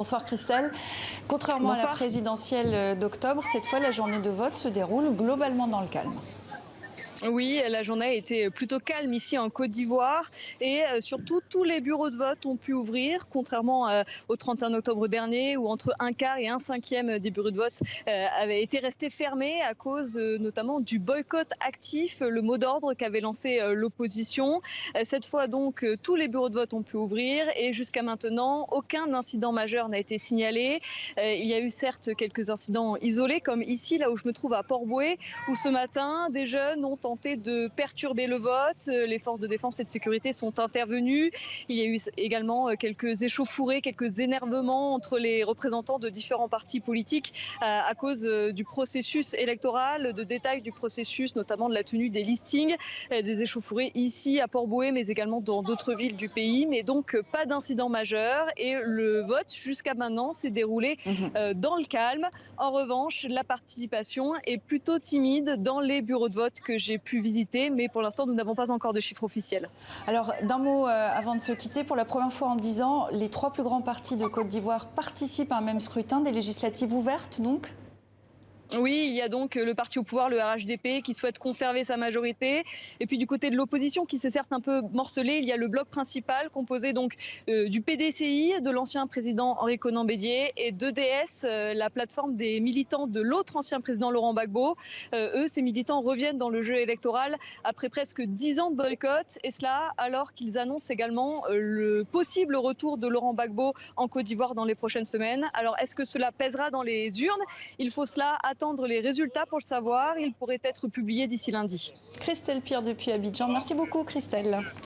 Bonsoir Christelle. Contrairement à la Bonsoir. présidentielle d'octobre, cette fois la journée de vote se déroule globalement dans le calme. Oui, la journée a été plutôt calme ici en Côte d'Ivoire et surtout tous les bureaux de vote ont pu ouvrir, contrairement au 31 octobre dernier où entre un quart et un cinquième des bureaux de vote avaient été restés fermés à cause notamment du boycott actif, le mot d'ordre qu'avait lancé l'opposition. Cette fois donc tous les bureaux de vote ont pu ouvrir et jusqu'à maintenant aucun incident majeur n'a été signalé. Il y a eu certes quelques incidents isolés comme ici là où je me trouve à Port-Bouët où ce matin des jeunes ont tenté de perturber le vote. Les forces de défense et de sécurité sont intervenues. Il y a eu également quelques échauffourées, quelques énervements entre les représentants de différents partis politiques à cause du processus électoral, de détails du processus, notamment de la tenue des listings, des échauffourées ici à Port-Bouët, mais également dans d'autres villes du pays. Mais donc pas d'incident majeur et le vote jusqu'à maintenant s'est déroulé dans le calme. En revanche, la participation est plutôt timide dans les bureaux de vote que j'ai pu visiter, mais pour l'instant, nous n'avons pas encore de chiffres officiels. Alors d'un mot avant de se quitter, pour la première fois en 10 ans, les trois plus grands partis de Côte d'Ivoire participent à un même scrutin, des législatives ouvertes donc. Oui, il y a donc le parti au pouvoir, le RHDP, qui souhaite conserver sa majorité. Et puis du côté de l'opposition, qui s'est certes un peu morcelé, il y a le bloc principal composé donc du PDCI, de l'ancien président Henri Konan Bédié, et d'EDS, la plateforme des militants de l'autre ancien président Laurent Gbagbo. Eux, ces militants reviennent dans le jeu électoral après presque 10 ans de boycott, et cela alors qu'ils annoncent également le possible retour de Laurent Gbagbo en Côte d'Ivoire dans les prochaines semaines. Alors est-ce que cela pèsera dans les urnes? Il faut cela attendre les résultats pour le savoir. Il pourrait être publié d'ici lundi. Christelle Pierre depuis Abidjan. Merci beaucoup Christelle.